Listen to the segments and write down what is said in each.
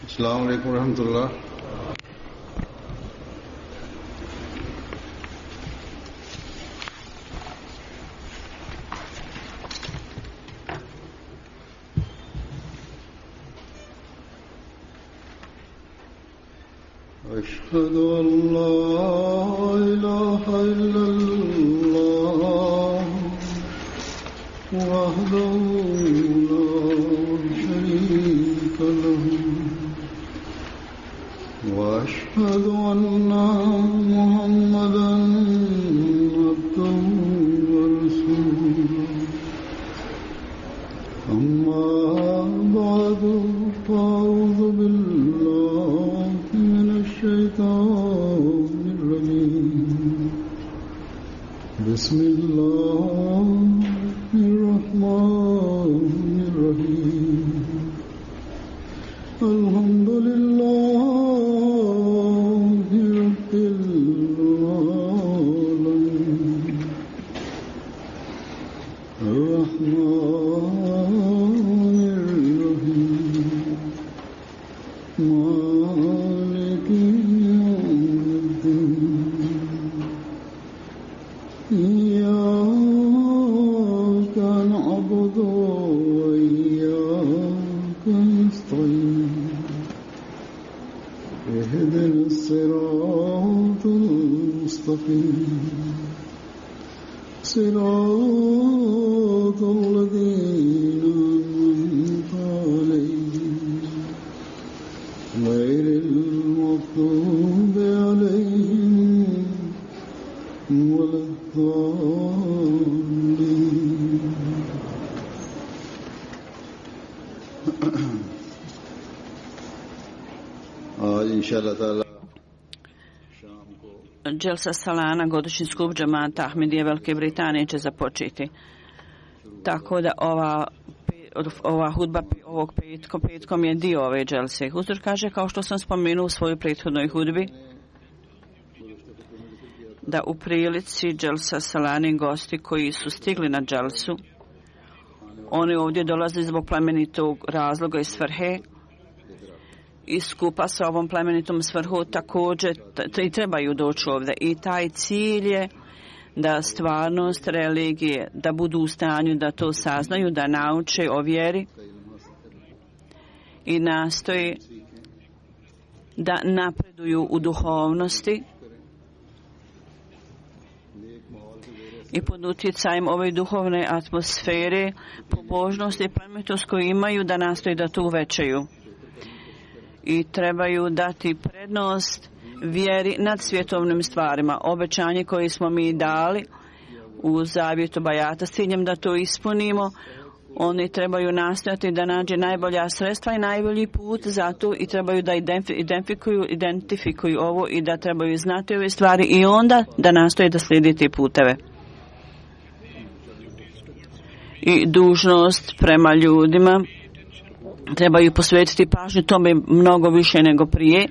अस्सलाम वालेकुम रहमतुल्लाह। أشهد أن لا إله إلا الله وحده لا شريك له وأشهد أن محمدا عبده ورسوله أما بعد فأعوذ بالله من الشيطان الرجيم بسم الله الرحمن الرحيم الحمد لله رب العالمين الرحمن الرحيم مالك يوم الدين إياك نعبد وإياك نستعين اهدنا الصراط المستقيم صراط الذين أنعمت عليهم غير المغضوب عليهم ولا الضالين. आज इंशाअल्लाह ताला Dželsa Salana, godišnji skup džamata Ahmedije Velike Britanije će započeti. Tako da ova hudba ovog petkom je dio ove dželse. Huzur kaže, kao što sam spomenuo u svojoj prethodnoj hudbi, da u prilici Dželsa Salani gosti koji su stigli na dželsu, oni ovdje dolaze zbog plemenitog razloga i svrhe, i skupa sa ovom plemenitom svrhu također i trebaju doći ovdje. I taj cilj je da stvarnost religije, da budu u stanju da to saznaju, da nauče o vjeri i nastoji da napreduju u duhovnosti i pod utjecajem ove duhovne atmosfere, pobožnosti i plemenitost koju imaju, da nastoji da to uvećaju. I trebaju dati prednost vjeri nad svjetovnim stvarima. Obećanje koje smo mi dali u zavjetu Bajata s ciljem da to ispunimo, oni trebaju nastojati da nađe najbolja sredstva i najbolji put za to i trebaju da identifikuju ovo i da trebaju znati ove stvari i onda da nastoje da slijedi te puteve. I dužnost prema ljudima, trebaju posvetiti pažnju tome mnogo više nego prije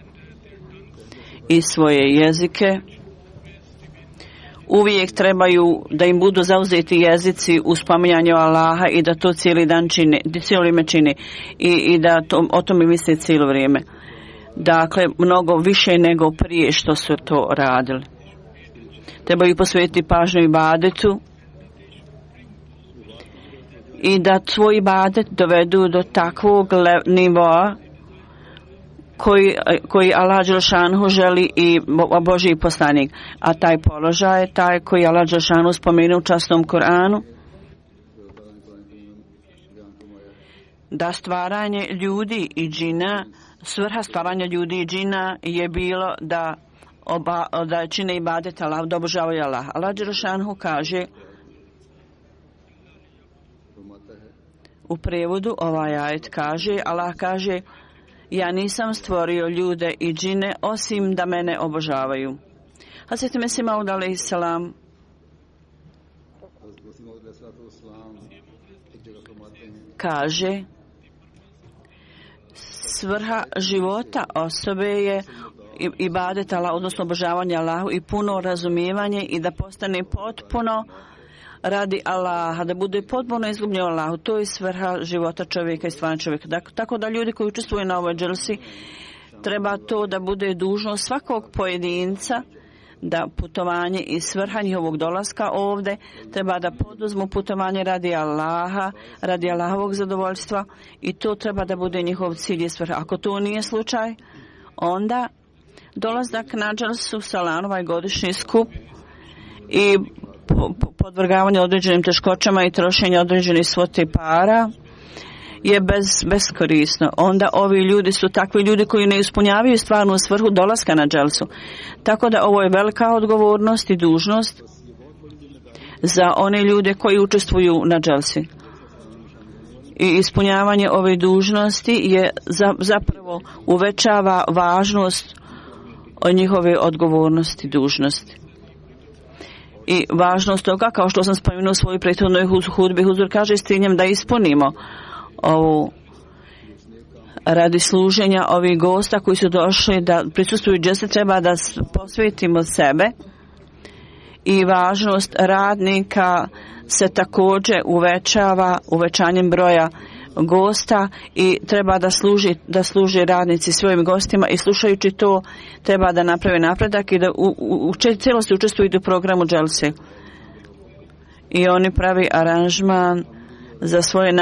i svoje jezike. Uvijek trebaju da im budu zauzeti jezici u spominjanju Allaha i da to cijeli dan čine, cijelo vrijeme čine i da o tome misle cijelo vrijeme. Dakle, mnogo više nego prije što su to radili. Trebaju posvetiti pažnju ibadetu i da svoj ibadet dovedu do takvog nivoa koji Allah Đelšanhu želi i Božji poslanik. A taj položaj je taj koji Allah Đelšanhu spomenuo u časnom Koranu, da stvaranje ljudi i džina, svrha stvaranja ljudi i džina je bilo da čine ibadet Allah, da obožavaju Allah. Allah Đelšanhu kaže u prevodu, ovaj ajet kaže, Allah kaže, ja nisam stvorio ljude i džine osim da mene obožavaju. Hazreti Mesih Maud alejhi selam kaže, svrha života osobe je ibadet Allah, odnosno obožavanje Allahu i puno razumijevanje i da postane potpuno radi Allaha, da bude potpuno izgubljen Allahu. To je svrha života čovjeka i stvaranja čovjeka. Tako da ljudi koji učestvuju na ovoj dželsi, treba to da bude dužnost svakog pojedinca, da putovanje i svrha njihovog dolaska ovdje treba da poduzmu putovanje radi Allaha, radi Allahovog zadovoljstva, i to treba da bude njihov cilj i svrha. Ako to nije slučaj, onda dolazak na dželsu Salan, ovaj godišnji skup, i podvrgavanje određenim teškoćama i trošenje određenih svote para je beskorisno. Onda ovi ljudi su takvi ljudi koji ne ispunjavaju stvarnu svrhu dolaska na dželsu. Tako da ovo je velika odgovornost i dužnost za one ljude koji učestvuju na dželsi. I ispunjavanje ove dužnosti je zapravo uvećava važnost od njihove odgovornosti i dužnosti. I važnost toga, kao što sam spomenuo u svojoj prethodnoj hudbi, Huzur kaže s ciljem da ispunimo ovu radi služenja ovih gosta koji su došli da prisustvuju dželsi, treba da posvetimo sebe, i važnost radnika se također uvećava uvećanjem broja gosta, i treba da služe radnici svojim gostima, i slušajući to treba da naprave napredak i da u cijelosti učestvuju u programu dželse. I oni pravi aranžman za svoje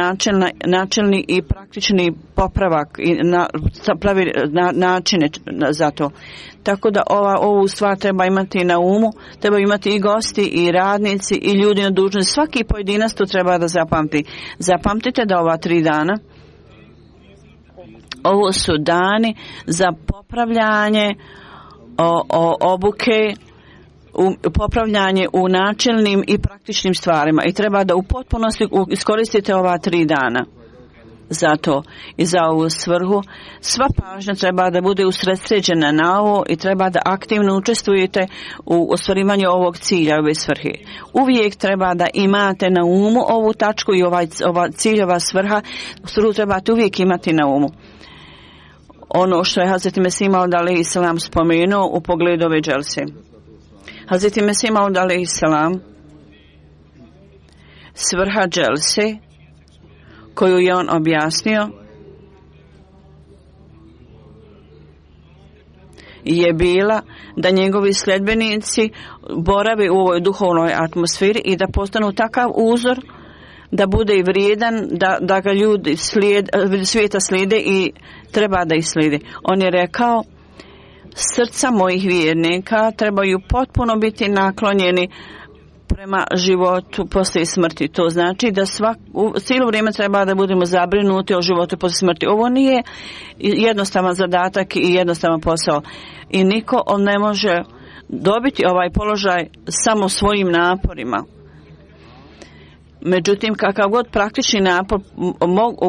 načelni i praktični popravak i pravi načine za to. Tako da ovu stvar treba imati na umu, treba imati i gosti i radnici i ljudi na dužnosti. Svaki pojedinac to treba da zapamti. Zapamtite da ova 3 dana, ovo su dani za popravljanje obuke, popravljanje u načelnim i praktičnim stvarima, i treba da u potpunosti iskoristite ova 3 dana za to i za ovu svrhu. Sva pažnja treba da bude usredsređena na ovo i treba da aktivno učestvujete u ostvarivanju ovog cilja, ove svrhe. Uvijek treba da imate na umu ovu tačku i ova ciljova svrha trebate uvijek imati na umu. Ono što je Hazreti Mesih Maud alejhi selam spomenuo u pogledu ove dželse. Hazreti Mesih Maud alejhi selam, svrha dželse koju je on objasnio je bila da njegovi sljedbenici borave u ovoj duhovnoj atmosferi i da postanu takav uzor da bude i vrijedan, da ga ljudi svijeta slijede i treba da ih slijede. On je rekao, srca mojih vjernika trebaju potpuno biti naklonjeni prema životu poslije smrti. To znači da cijelo vrijeme treba da budemo zabrinuti o životu poslije smrti. Ovo nije jednostavan zadatak i jednostavan posao. I niko ne može dobiti ovaj položaj samo svojim naporima. Međutim, kakav god praktični napor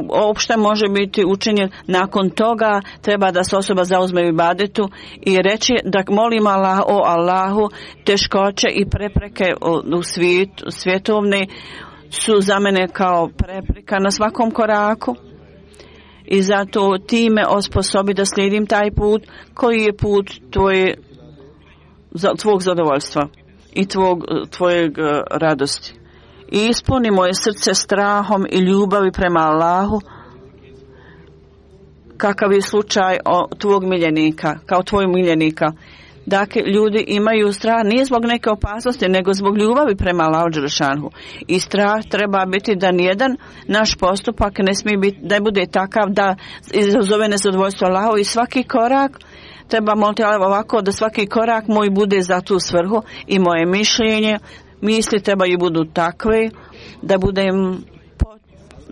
uopšte može biti učinjen, nakon toga treba da se osoba zauzme u ibadetu i reći da molim Allah, o Allahu, teškoće i prepreke u svjetovne su za mene kao prepreka na svakom koraku, i zato ti me osposobi da slijedim taj put koji je put tvog zadovoljstva i tvojeg radosti. I ispuni moje srce strahom i ljubavi prema Allahu, kakav je slučaj tvog miljenika, kao tvoj miljenika. Dakle, ljudi imaju strah nije zbog neke opasnosti, nego zbog ljubavi prema Allahu dželešanu. I strah treba biti da nijedan naš postupak ne smije biti, da bude takav da izazove nezadovoljstvo Allahu, i svaki korak treba moliti ovako, da svaki korak moj bude za tu svrhu, i moje mišljenje, misli trebaju budu takve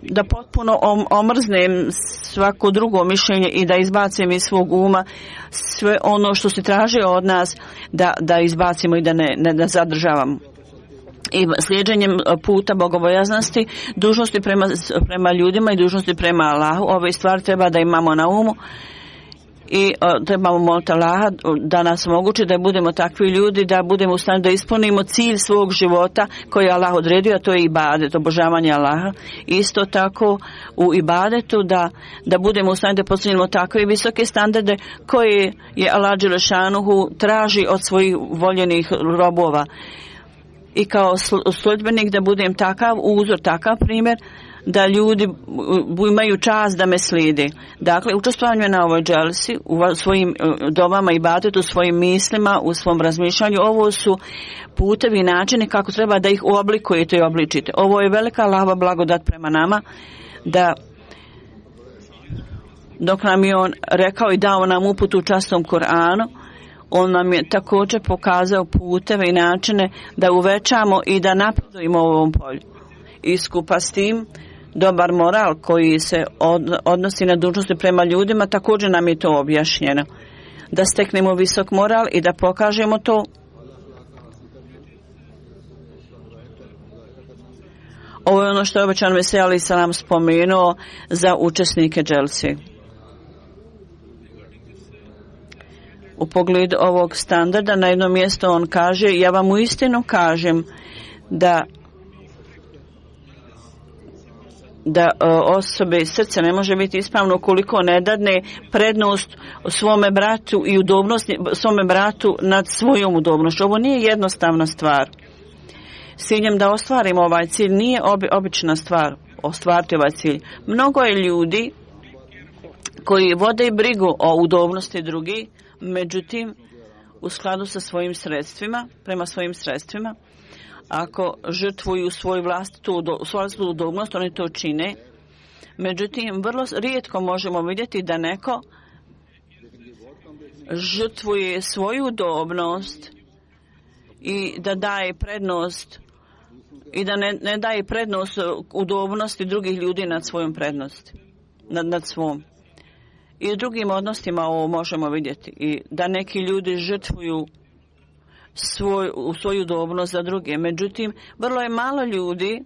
da potpuno omrznem svako drugo mišljenje i da izbacim iz svog uma sve ono što se traži od nas, da izbacimo i da ne zadržavamo. I slijeđenjem puta bogobojaznosti, dužnosti prema ljudima i dužnosti prema Allahu, ove stvari treba da imamo na umu. I trebamo moliti Allaha da nas omogući da budemo takvi ljudi, da budemo u stanju da ispunimo cilj svog života koji je Allah odredio, a to je ibadet, obožavanje Allaha. Isto tako u ibadetu da budemo u stanju da postignemo takve visoke standarde koje je Allah dželešanuhu traži od svojih voljenih robova. i kao sljedbenik da budem takav uzor, takav primjer da ljudi imaju čast da me slijede. Dakle, učestvovanje na ovoj dželsi, u svojim domama i badetu, u svojim mislima, u svom razmišljanju, ovo su putevi i načini kako treba da ih oblikujete i obličite. Ovo je velika Allahova blagodat prema nama, da dok nam je on rekao i dao nam uputu u časnom Kur'anu, on nam je također pokazao puteve i načine da uvećamo i da napredujemo u ovom polju. I skupa s tim, dobar moral koji se odnosi na dužnosti prema ljudima, također nam je to objašnjeno. Da steknemo visok moral i da pokažemo to. Ovo je ono što je obećan Mesija alejhi selam spomenuo za učesnike dželsi. U pogledu ovog standarda na jednom mjestu on kaže: ja vam uistinu kažem da osobe srce ne može biti ispravno ukoliko ne dadne prednost svome bratu i udobnost svome bratu nad svojom udobnošću. Ovo nije jednostavna stvar. S ciljem da ostvarimo ovaj cilj nije obična stvar ostvariti ovaj cilj. Mnogo je ljudi koji vode brigu o udobnosti drugih, međutim u skladu sa svojim sredstvima, prema svojim sredstvima, ako žrtvuju svoju vlastitu udobnost, oni to čine. Međutim, vrlo rijetko možemo vidjeti da neko žrtvuje svoju udobnost i da daje prednost i da ne daje prednost udobnosti drugih ljudi nad svojom prednosti, nad svom. I u drugim odnosima ovo možemo vidjeti. I da neki ljudi žrtvuju svoju udobnost za druge. Međutim, vrlo je malo ljudi,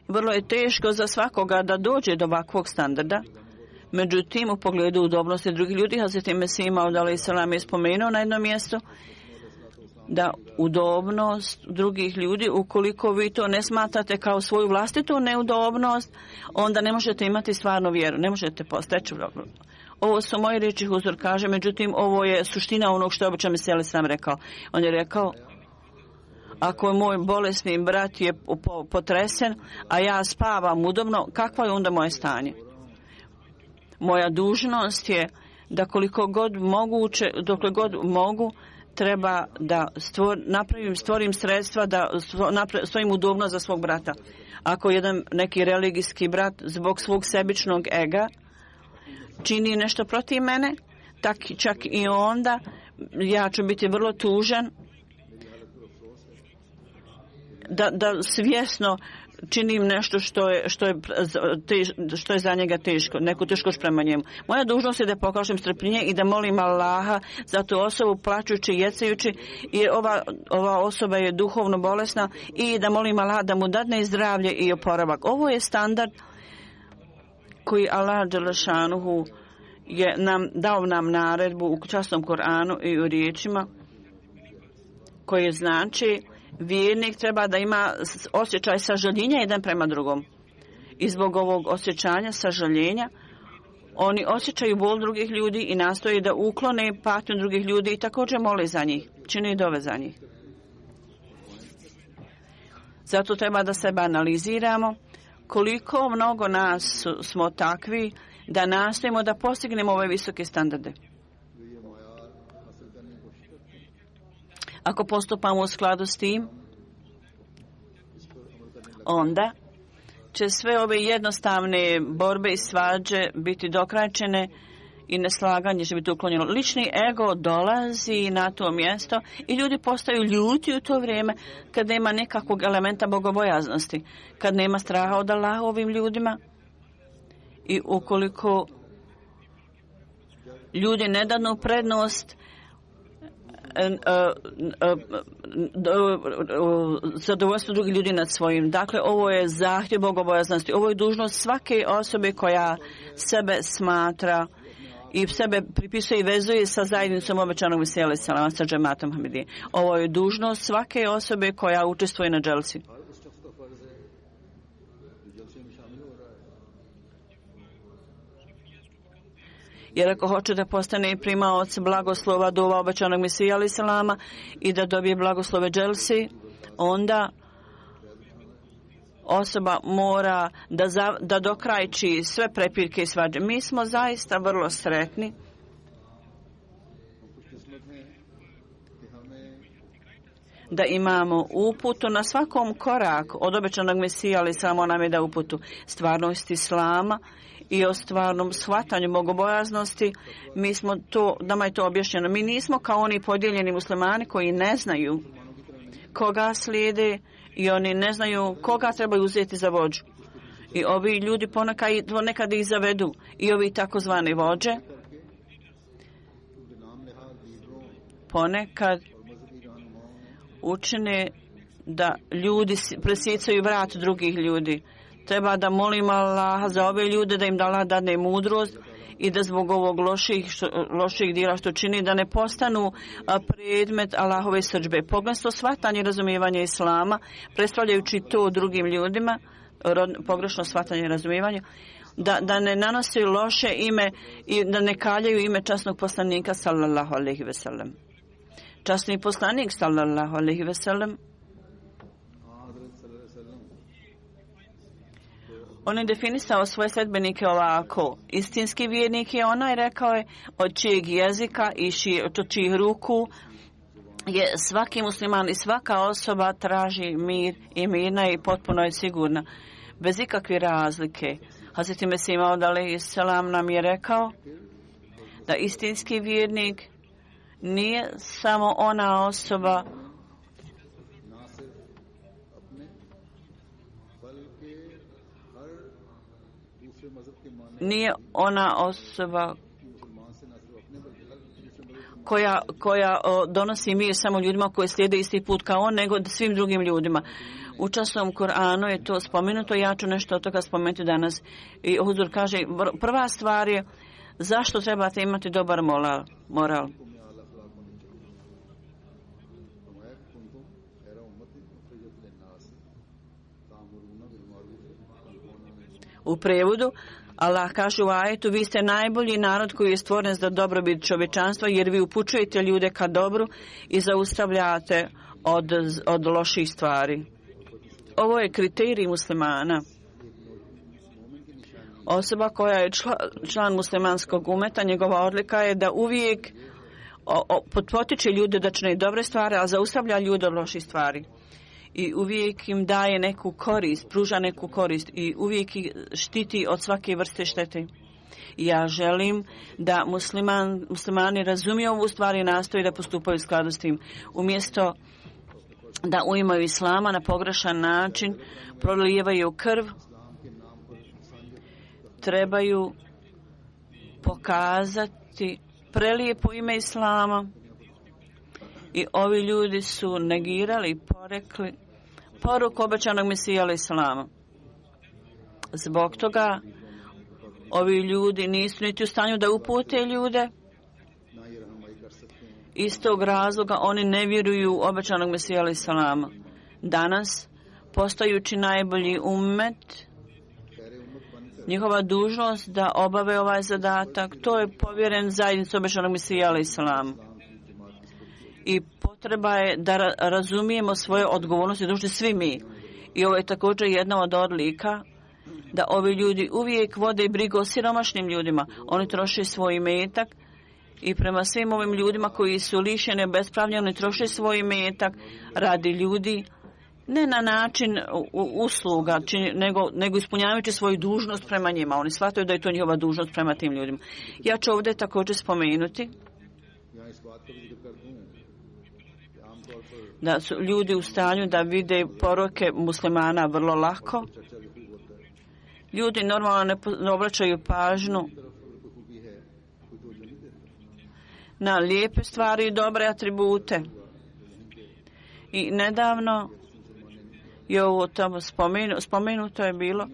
vrlo je teško za svakoga da dođe do ovakvog standarda. Međutim, u pogledu udobnosti drugih ljudi, Hazreti Mesih Maud alejhi selam je spomenuo na jednom mjestu da udobnost drugih ljudi, ukoliko vi to ne smatrate kao svoju vlastitu neudobnost, onda ne možete imati stvarnu vjeru, ne možete posteći. Ovo su moje riječi, Huzur kaže, međutim ovo je suština onog što je obećan Mesih alejhi selam rekao. On je rekao: ako moj bolesni brat je potresen, a ja spavam udobno, kakvo je onda moje stanje? Moja dužnost je da koliko god moguće, dokle god mogu, treba da stvorim sredstva da stojim udobno za svog brata. Ako neki religijski brat zbog svog sebičnog ega čini nešto protiv mene, čak i onda ja ću biti vrlo tužan da svjesno činim nešto što je za njega teško, neku teškost prema njemu. Moja dužnost je da pokažem strpljenje i da molim Allaha za tu osobu, plačući i jecajući, jer ova osoba je duhovno bolesna, i da molim Allaha da mu dadne zdravlje i oporavak. Ovo je standard koji Allah dželešanuhu je dao nam naredbu u časnom Koranu i u riječima koje znači vjernik treba da ima osjećaj sažaljenja jedan prema drugom. I zbog ovog osjećanja sažaljenja oni osjećaju bol drugih ljudi i nastoje da uklone patnju drugih ljudi i također mole za njih, čine dove za njih. Zato treba da sebe analiziramo koliko mnogo nas smo takvi da nastojimo da postignemo ove visoke standarde. Ako postupamo u skladu s tim, onda će sve ove jednostavne borbe i svađe biti dokrajčene i neslaganje će biti uklonjeno. Lični ego dolazi na to mjesto i ljudi postaju ljuti u to vrijeme kad nema nekakvog elementa bogobojaznosti, kad nema straha od Allaha ovim ljudima. I ukoliko ljudi ne danu prednost zadovoljstvo drugih ljudi nad svojim. Dakle, ovo je zahtjev bogobojaznosti. Ovo je dužnost svake osobe koja sebe smatra i sebe pripisuje i vezuje sa zajednicom obećanog Mesija alejhi selam, sa džematom Ahmedije. Ovo je dužnost svake osobe koja učestvuje na dželsi. Jer ako hoće da postane primaoc blagoslova dova obećanog Mesija alejhi selama i da dobije blagoslove dželsi, onda osoba mora da dokrajči sve prepirke i svađe. Mi smo zaista vrlo sretni da imamo uputu na svakom koraku od obećanog Mesija, ali samo nam je da uputu stvarnost Islama i o stvarnom shvatanju bogobojaznosti. Nama je to objašnjeno. Mi nismo kao oni podijeljeni muslimani koji ne znaju koga slijede i oni ne znaju koga trebaju uzeti za vođu. I ovi ljudi ponekad ih zavedu. I ovi takozvani vođe ponekad učine da ljudi presicaju vrat drugih ljudi. Treba da molimo Allaha za ove ljude, da im Allah dadne mudrost i da zbog ovog loših djela što čini da ne postanu predmet Allahove srdžbe. Pogledno shvatanje i razumijevanje Islama, predstavljajući to drugim ljudima, pogrešno shvatanje i razumijevanje, da ne nanosi loše ime i da ne kaljaju ime časnog poslanika sallallahu alejhi ve sellem. Časni poslanik sallallahu alejhi ve sellem, on je definisao svoje sledbenike ovako. Istinski vjernik je onaj, rekao je, od čijeg jezika i od čijih ruku je svaki musliman i svaka osoba traži mir i mirna i potpuno je sigurna, bez ikakve razlike. Hazreti Mesih Maud alejhi selam nam je rekao da istinski vjernik nije samo ona osoba koja donosi mir samo ljudima koji slijede isti put kao on, nego svim drugim ljudima. U časnom Koranu je to spomenuto, ja ću nešto od toga spomenuti danas. I Huzur kaže, prva stvar je zašto trebate imati dobar moral. U prevodu, Allah kaže u ajetu, vi ste najbolji narod koji je stvoren za dobrobit čovječanstva, jer vi upućujete ljude ka dobru i zaustavljate od loših stvari. Ovo je kriterij muslimana. Osoba koja je član muslimanskog umeta, njegova odlika je da uvijek potiče ljude da čine dobre stvari, a zaustavlja ljude od loših stvari. I uvijek im daje neku korist, pruža neku korist i uvijek ih štiti od svake vrste štete. Ja želim da muslimani razumiju ovu stvar i nastoji da postupaju u skladu s tim. Umjesto da uimaju Islama na pogrešan način, prolijevaju krv, trebaju pokazati prelijepo ime Islama. I ovi ljudi su negirali i porekli poruku obećanog Mesija alejhi selama. Zbog toga ovi ljudi nisu niti u stanju da upute ljude. Iz tog razloga oni ne vjeruju u obećanog Mesija alejhi selama. Danas, postajući najbolji ummet, njihova dužnost da obave ovaj zadatak, to je povjeren zajednici obećanog Mesija alejhi selama. I potreba je da razumijemo svoje odgovornosti, dužni svi mi. I ovo je također jedna od odlika da ovi ljudi uvijek vode brigu o siromašnim ljudima. Oni troše svoj imetak i prema svim ovim ljudima koji su lišeni, obespravljeni, oni troše svoj imetak radi ljudi, ne na način usluga, nego ispunjavajući svoju dužnost prema njima. Oni shvataju da je to njihova dužnost prema tim ljudima. Ja ću ovdje također spomenuti da su ljudi u stanju da vide poruke muslimana vrlo lako. Ljudi normalno ne obraćaju pažnju na lijepe stvari i dobre atribute. I nedavno je ovo tamo spomenuto je bilo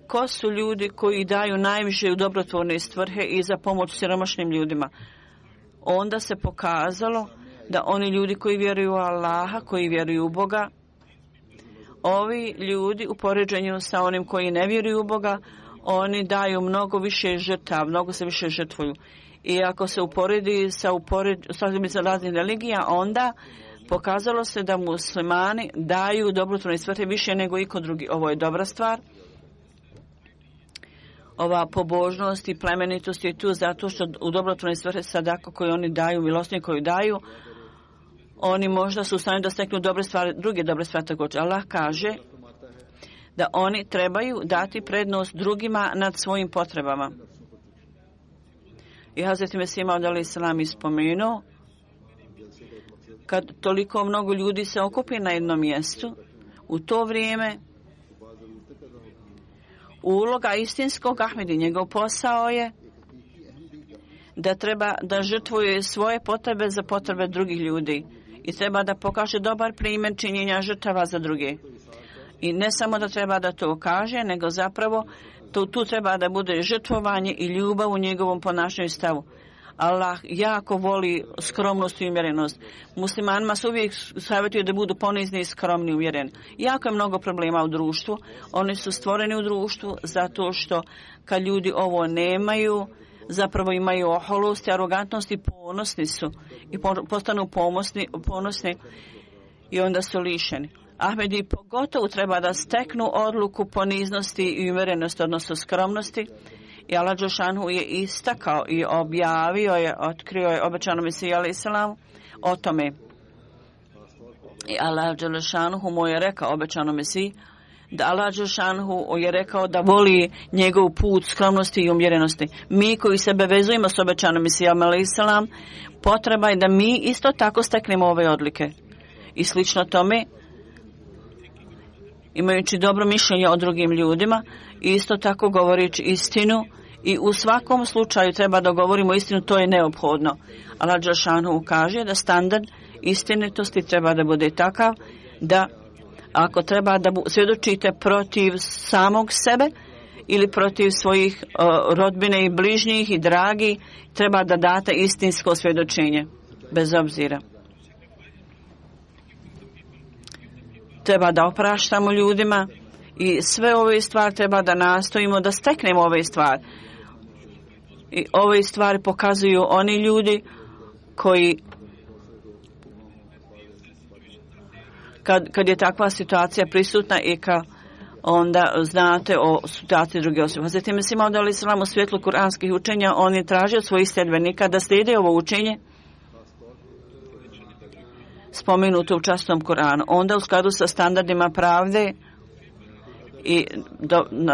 ko su ljudi koji daju najviše u dobrotvorne svrhe i za pomoć siromašnim ljudima. Onda se pokazalo da oni ljudi koji vjeruju u Allaha, koji vjeruju u Boga, ovi ljudi u poređenju sa onim koji ne vjeruju u Boga, oni daju mnogo više žrtava, mnogo se više žrtvuju. I ako se uporedi sa raznih religija, onda Pokazalo se da muslimani daju dobrotvorne svrhe više nego iko drugi. Ovo je dobra stvar. Ova pobožnost i plemenitost je tu zato što u dobrotvorne svrhe sadaka koju oni daju, milostinje koju daju, oni možda su u stanju da steknu dobre stvari, druge dobre stvari također. Allah kaže da oni trebaju dati prednost drugima nad svojim potrebama. I Hazreti Mesih Maud alejhi selam ispomenuo, kad toliko mnogo ljudi se okupi na jednom mjestu, u to vrijeme uloga istinskog Ahmedi, njegov posao je da treba da žrtvuje svoje potrebe za potrebe drugih ljudi i treba da pokaže dobar primjer činjenja žrtava za druge. I ne samo da treba da to kaže, nego zapravo tu treba da bude žrtvovanje i ljubav u njegovom ponašanju i stavu. Allah jako voli skromnost i umjerenost. Muslimanima se uvijek savjetuje da budu ponizni i skromni i umjereni. Jako je mnogo problema u društvu. Oni su stvoreni u društvu zato što kad ljudi ovo nemaju, zapravo imaju oholost i arogantnost i ponosni su. I postanu ponosni i onda su lišeni. Ahmedi pogotovo treba da steknu odluku poniznosti i umjerenosti, odnosno skromnosti. I Allah dželešanu je istakao i objavio je, otkrio je obećanom Mesiji alejhi selam o tome. I Allah dželešanu mu je rekao obećanom Mesiji da Allah dželešanu je rekao da voli njegov put skromnosti i umjerenosti. Mi koji sebe vezujemo s obećanom Mesijom alejhi selam, potreba je da mi isto tako steknemo ove odlike. I slično tome, imajući dobro mišljenje o drugim ljudima, isto tako govorići istinu i u svakom slučaju treba da govorimo istinu, to je neophodno. Allah dželešanu kaže da standard istinitosti treba da bude takav da ako treba da svjedočite protiv samog sebe ili protiv svojih rodbine i bližnjih i dragi, treba da date istinsko svjedočenje, bez obzira. Treba da opraštamo ljudima i sve ove stvari treba da nastojimo da steknemo ove stvari. I ove stvari pokazuju oni ljudi koji kad je takva situacija prisutna i onda znate o situaciji druge osobe. Hazreti Mesih Maud alejhi selam u svjetlu kuranskih učenja, on je tražio od svojih sljedbenika da slijede ovo učenje spomenuto u časnom Kuranu. Onda u skladu sa standardima pravde i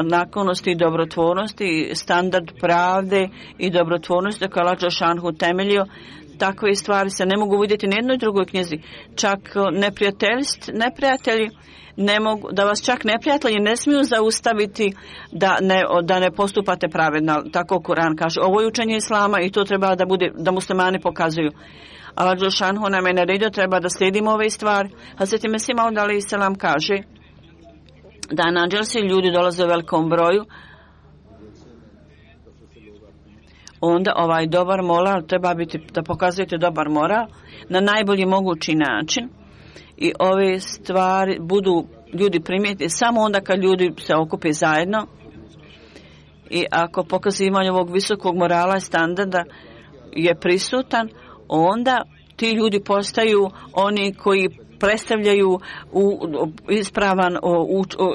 naklonosti i dobrotvornosti, standard pravde i dobrotvornosti koje Allah dželešanu temeljio, takve stvari se ne mogu vidjeti ni jednoj drugoj knjizi. Čak neprijatelji ne mogu, da vas čak neprijatelji ne smiju zaustaviti da ne postupate pravedno. Tako Kur'an kaže. Ovo je učenje Islama i to treba da bude, da muslimani pokazuju. Allah dželešanu nam je naredio, treba da slijedimo ove stvari. Hazreti Mesih Maud alejhi selam kaže da na dželsi ljudi dolaze u velikom broju, onda ovaj dobar moral treba biti da pokazujete dobar moral na najbolji mogući način i ove stvari budu ljudi primijeti samo onda kad ljudi se okupe zajedno i ako pokazivanje ovog visokog morala i standarda je prisutan, onda ti ljudi postaju oni koji predstavljaju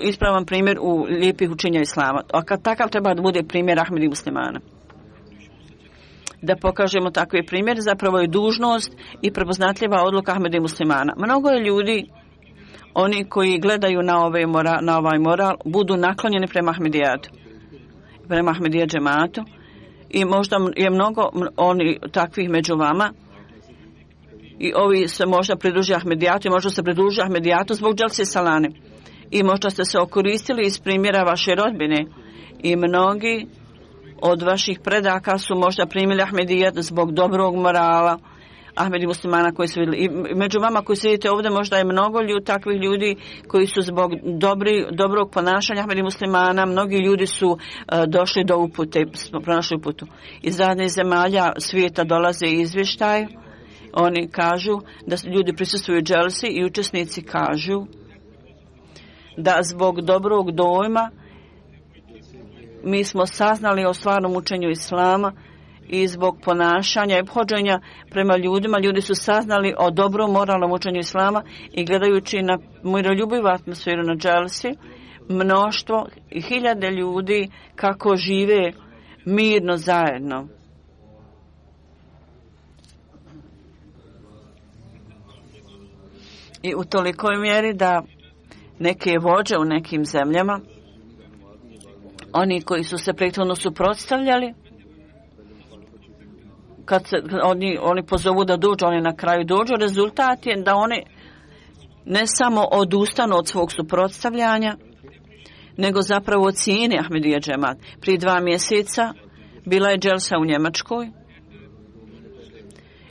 ispravan primjer u lijepih učenja Islama. A kad takav treba da bude primjer Ahmedi muslimana. Da pokažemo takve primjer, zapravo je dužnost i prepoznatljiva odluka Ahmedi muslimana. Mnogo je ljudi, oni koji gledaju na ovaj moral, budu naklonjeni prema Ahmedijatu, prema Ahmedija džematu i možda je mnogo oni takvih među vama i ovi se možda pridruže Ahmedijatu i možda se pridruže Ahmedijatu zbog dželse salane i možda ste se okoristili iz primjera vaše rodbine i mnogi od vaših predaka su možda primili Ahmedijat zbog dobrog morala Ahmedi muslimana koji su vidjeli. I među vama koji sedite ovdje možda je mnogo takvih ljudi koji su zbog dobrog ponašanja Ahmedi muslimana, mnogi ljudi su došli do upute, pronašli uputu. Iz raznih zemalja svijeta dolaze izvještaj. Oni kažu da ljudi prisustvuju dželsi i učesnici kažu da zbog dobrog dojma mi smo saznali o stvarnom učenju Islama i zbog ponašanja i ophođenja prema ljudima, ljudi su saznali o dobrom moralnom učenju islama i gledajući na miroljubivu atmosferu na dželsi, mnoštvo i hiljade ljudi kako žive mirno zajedno. I u tolikoj mjeri da neke vođe u nekim zemljama, oni koji su se prethodno suprotstavljali, kad oni pozovu da dođu, oni na kraju dođu, rezultat je da oni ne samo odustanu od svog suprotstavljanja, nego zapravo cijene Ahmedija džemat. Prije 2 mjeseca bila je dželsa u Njemačkoj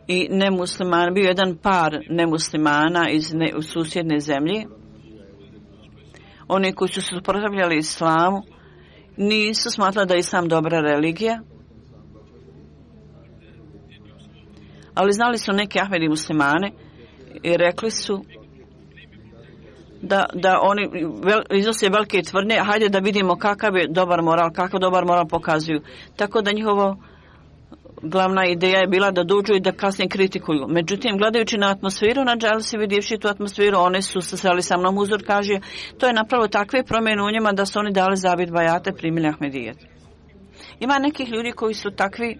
i nemusliman, bio jedan par nemuslimana iz susjedne zemlje. Oni koji su se suprotstavljali islamu nisu smatrali da je islam dobra religija, ali znali su neki Ahmedi muslimane i rekli su da oni iznose velike tvrdnje, hajde da vidimo kakav je dobar moral, kakav dobar moral pokazuju. Tako da njihova glavna ideja je bila da dođu i da kasnije kritikuju. Međutim, gledajući na atmosferu na dželsi, vidjevši tu atmosferu, oni su se sreli sa mnom uzor, kaže, to je napravo takve promjene u njima da su oni dali zavid bajate, primili Ahmedijet. Ima nekih ljudi koji su takvi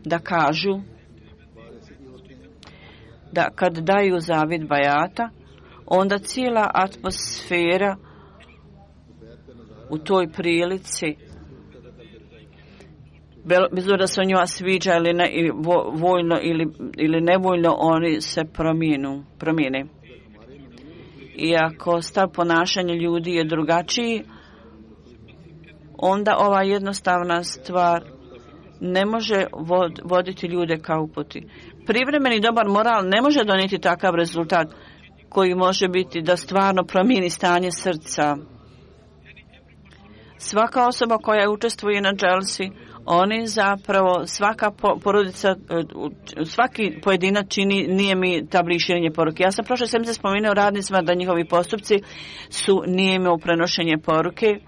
da kažu da kad daju zavid bajata, onda cijela atmosfera u toj prilici, bez obzira da se o njima sviđa ili ne, voljno ili nevoljno, oni se promijene. I ako stav ponašanja ljudi je drugačiji, onda ova jednostavna stvar ne može voditi ljude ka uputi. Privremeni dobar moral ne može donijeti takav rezultat koji može biti da stvarno promijeni stanje srca. Svaka osoba koja učestvuje na dželsi, oni zapravo, svaka porodica, svaki pojedinac čini, nije mi tabli širenje poruke. Ja sam prošle sedmice spomenuo radnicima da njihovi postupci su nije u prenošenje poruke,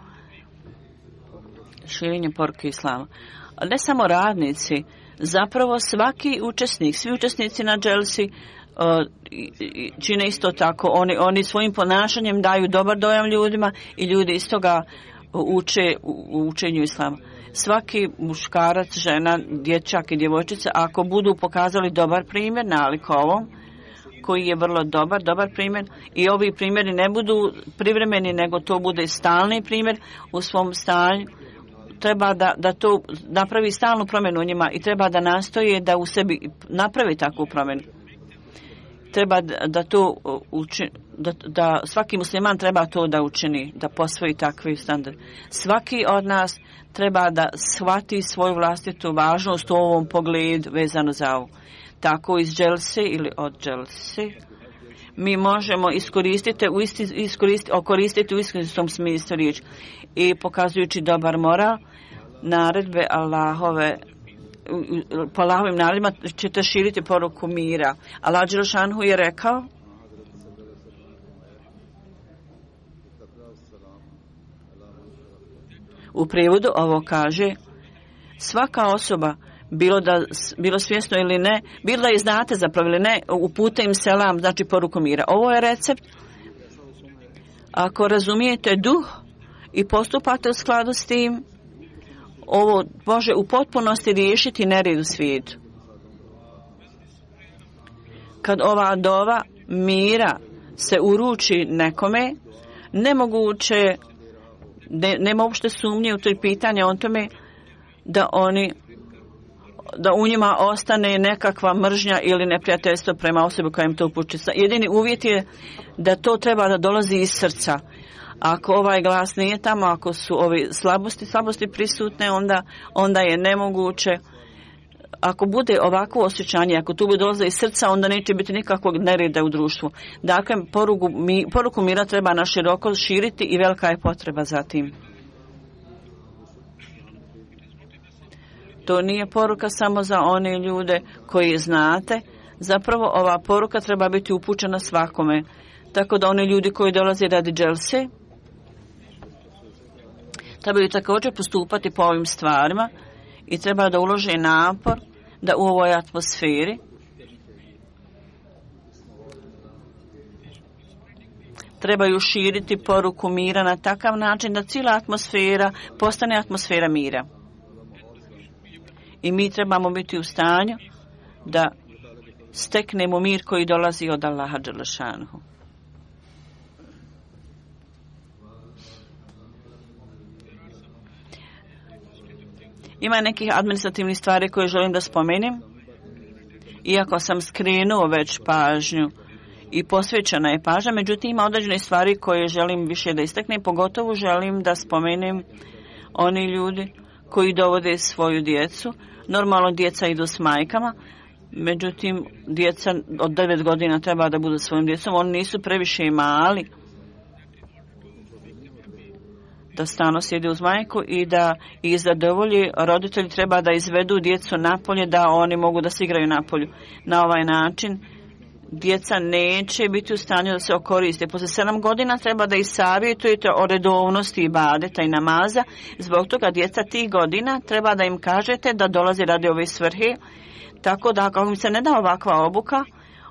širenje poruke islama. Ali ne samo radnici, zapravo svaki učesnik, svi učesnici na dželsi čine isto tako. Oni svojim ponašanjem daju dobar dojam ljudima i ljudi iz toga uče u učenju islama. Svaki muškarac, žena, dječak i djevojčica, ako budu pokazali dobar primjer nalik ovom, koji je vrlo dobar primjer, i ovi primjeri ne budu privremeni, nego to bude stalni primjer u svom stanju, treba da to napravi stalnu promjenu u njima i treba da nastoje da u sebi napravi takvu promjenu. Treba da to učini, da svaki musliman treba to da učini, da posvoji takvi standard. Svaki od nas treba da shvati svoju vlastitu važnost u ovom pogledu vezano za ovo. Tako iz dželse ili od dželse mi možemo koristiti u istinskom smislu riječi i pokazujući dobar moral, naredbe Allahove, po Allahovim naredbama ćete širiti poruku mira. Allah Đelšanhu je rekao, u prijevodu ovo kaže, svaka osoba, bilo svjesno ili ne, bilo da je znate zapravo ili ne, upute im selam, znači poruku mira. Ovo je recept. Ako razumijete duh i postupate u skladu s tim, ovo može u potpunosti riješiti nered u svijetu. Kad ova dova mira se uruči nekome, nemoguće, nema uopšte sumnje u toj pitanje o tome da u njima ostane nekakva mržnja ili neprijateljstvo prema osobi koja im to upućuje. Jedini uvjet je da to treba da dolazi iz srca. Ako ovaj glas nije tamo, ako su ove slabosti prisutne, onda je nemoguće. Ako bude ovakvo osjećanje, ako tu bude dolaze iz srca, onda neće biti nikakvog nereda u društvu. Dakle, poruku mira treba na široko širiti i velika je potreba za tim. To nije poruka samo za one ljude koji znate. Zapravo ova poruka treba biti upućena svakome. Tako da oni ljudi koji dolaze radi dželse trebaju također postupati po ovim stvarima i treba da ulože napor da u ovoj atmosferi trebaju širiti poruku mira na takav način da cijela atmosfera postane atmosfera mira. I mi trebamo biti u stanju da steknemo mir koji dolazi od Allaha dželešanuhu. Ima nekih administrativnih stvari koje želim da spomenem. Iako sam skrenuo već pažnju i posvećena je pažnja, međutim ima određene stvari koje želim više da istaknem. Pogotovo želim da spomenem oni ljudi koji dovode svoju djecu. Normalno djeca idu s majkama, međutim djeca od 9 godina treba da budu svojim djecom. Oni nisu previše mali da stalno sjede uz majku i da ih zadovolji. Roditelji treba da izvedu djecu napolje, da oni mogu da se igraju napolju. Na ovaj način djeca neće biti u stanju da se okoriste. Poslije 7 godina treba da ih savjetujete o redovnosti ibadeta i namaza. Zbog toga djeca tih godina treba da im kažete da dolaze radi ove svrhe. Tako da ako im se ne da ovakva obuka,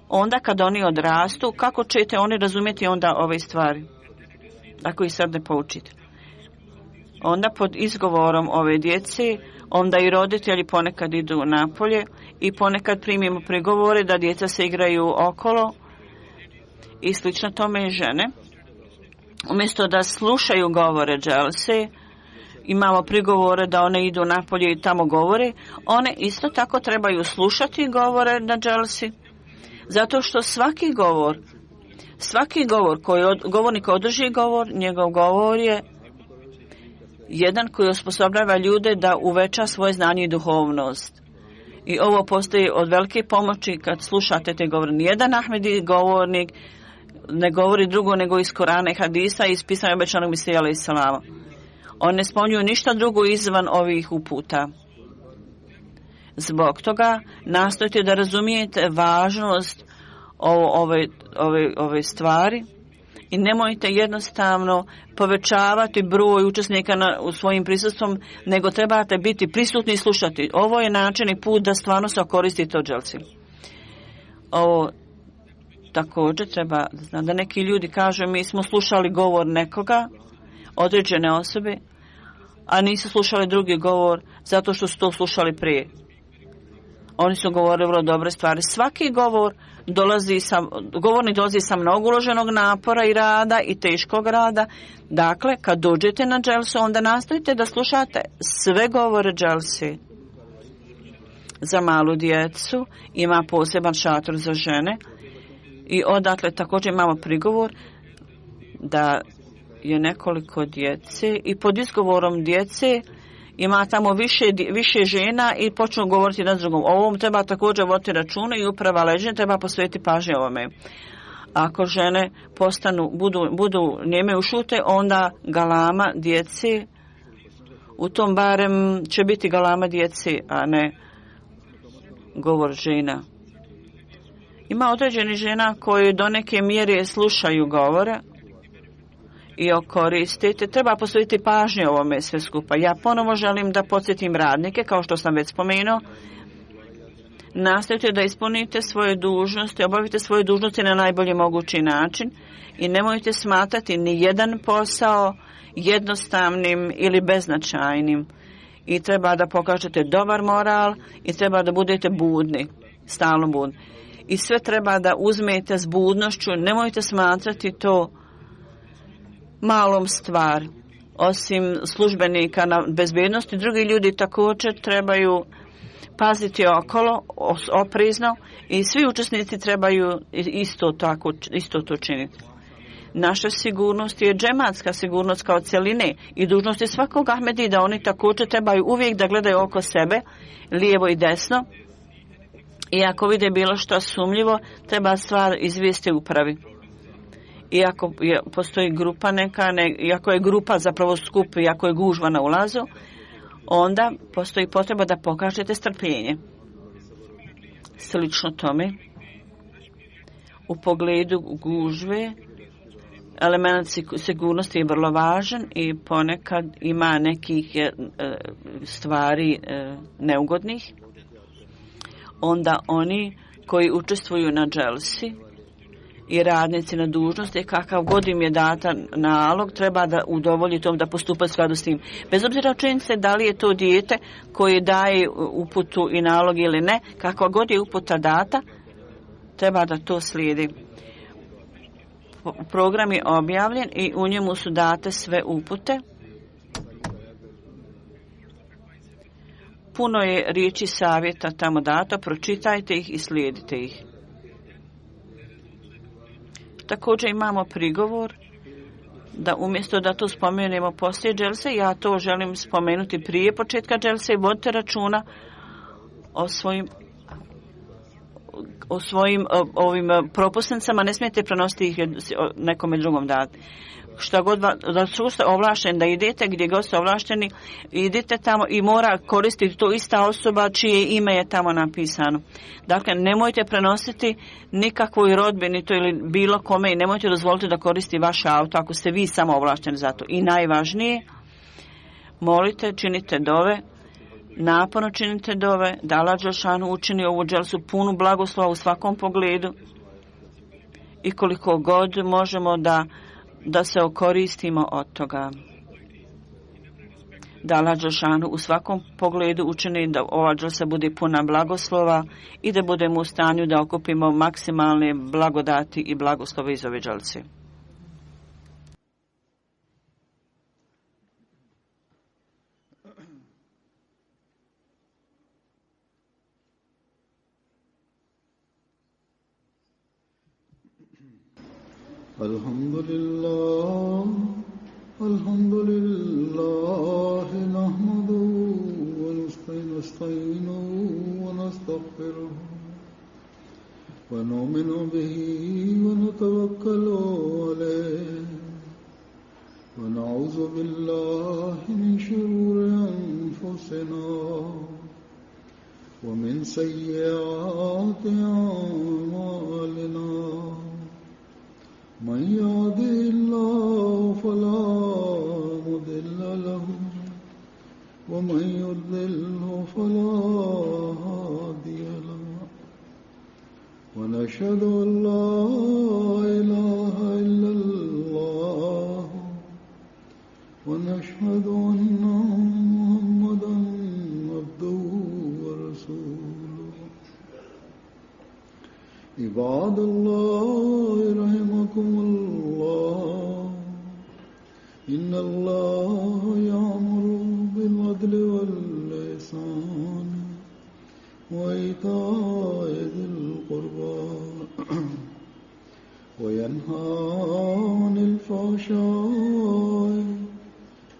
onda kad oni odrastu, kako ćete oni razumjeti onda ove stvari? Ako ih sad ne poučite. Onda pod izgovorom ove djece, onda i roditelji ponekad idu napolje i ponekad primimo prigovore da djeca se igraju okolo i slično tome i žene. Umjesto da slušaju govore dželse, imamo prigovore da one idu napolje i tamo govore, one isto tako trebaju slušati govore na dželsi, zato što svaki govor koji govornik održi govor, njegov govor je jedan koji osposobljava ljude da uveća svoje znanje i duhovnost. I ovo postoji od velike pomoći kad slušate te govore. Nijedan Ahmedi govornik ne govori drugo nego iz Korana i Hadisa i iz pisanja obećanog Mesija alejhi selama. On ne spominju ništa drugo izvan ovih uputa. Zbog toga nastojte da razumijete važnost ove stvari i nemojte jednostavno povećavati broj učesnika u svojim prisustvom, nego trebate biti prisutni i slušati. Ovo je način i put da stvarno se okoristite od dželsi. Ovo također treba da neki ljudi kažu mi smo slušali govor nekoga, određene osobe, a nisu slušali drugi govor zato što su to slušali prije. Oni su govorili vrlo dobre stvari. Svaki govornik dolazi sa mnogo uloženog napora i rada i teškog rada. Dakle, kad dođete na dželsu, onda nastojite da slušate sve govore dželse. Za malu djecu ima poseban šator za žene i odatle također imamo prigovor da je nekoliko djece i pod izgovorom djece ima tamo više žena i počnu govoriti jedan s drugom. O ovom treba također voditi računa i uprava leđenja treba posvetiti pažnje ovome. Ako žene budu njeme ušute, onda galama djece, u tom barem će biti galama djece, a ne govor žena. Ima određeni žena koji do neke mjere slušaju govore i koristite. Treba posvetiti pažnje ovome sve skupa. Ja ponovo želim da podsjetim radnike, kao što sam već spomenuo, nastojite da ispunite svoje dužnosti, obavite svoje dužnosti na najbolji mogući način i nemojte smatrati ni jedan posao jednostavnim ili beznačajnim. I treba da pokažete dobar moral i treba da budete budni, stalno budni. I sve treba da uzmete s budnošću, nemojte smatrati to malom stvar. Osim službenika na bezbednosti, drugi ljudi također trebaju paziti okolo, oprezno i svi učesnici trebaju isto to činiti. Naša sigurnost je džematska sigurnost kao cjeline i dužnost je svakog Ahmedi da oni također trebaju uvijek da gledaju oko sebe, lijevo i desno. I ako vide bilo što sumnjivo, treba stvar izvijesti upravi. Iako postoji grupa iako je grupa zapravo skup, iako je gužva na ulazu, onda postoji potreba da pokažete strpljenje. Slično tome, u pogledu gužve, element sigurnosti je vrlo važan i ponekad ima nekih stvari neugodnih. Onda oni koji učestvuju na dželsi i radnici na dužnosti, kakav god im je data nalog, treba da udovolji tom da postupa u skladu s tim. Bez obzira činjenice da li je to dijete koje daje uputu i nalog ili ne, kakva god je uputa data, treba da to slijedi. Program je objavljen i u njemu su date sve upute. Puno je riječi savjeta tamo dato, pročitajte ih i slijedite ih. Također imamo prigovor da umjesto da to spomenemo poslije dželse, ja to želim spomenuti prije početka dželse i vodite računa o svojim ovim propusnicama, ne smijete prenositi ih nekome drugom dati. Šta god da ste ovlašteni da idete, gdje god ste ovlašteni, idite tamo i mora koristiti to ista osoba čije ime je tamo napisano. Dakle, nemojte prenositi nikakvoj rodbini to ili bilo kome i nemojte dozvoliti da koristi vaše auto ako ste vi samo ovlašteni za to. I najvažnije, molite, činite dove, naporno činite dove, da Allah dželešanu učini ovu dželsu punu blagoslova u svakom pogledu i koliko god možemo da se okoristimo od toga. Da Allah dželešanu u svakom pogledu učini da ova dželsa bude puna blagoslova i da budemo u stanju da okupimo maksimalne blagodati i blagoslove iz ove dželse. الحمد لله نحمده ونستعينه ونستغفره ونؤمن به ونتوكل عليه ونعوذ بالله من شرور أنفسنا ومن سيئات أعمالنا من يهده الله فلا مضل له ومن يضلل فلا هادي له ونشهد أن لا إله إلا الله ونشهد أن محمدا عبده ورسوله عباد الله رحمكم الله إن الله يأمر بالعدل والإحسان وإيتاء ذي القربى وينهى عن الفحشاء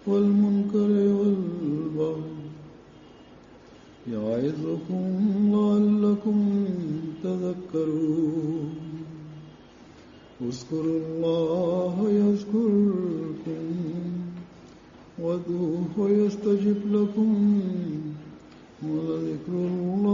والمنكر والبغي يعظكم لعلكم تذكرون اذكروا الله يذكركم وادعوه يستجب لكم ولذكر الله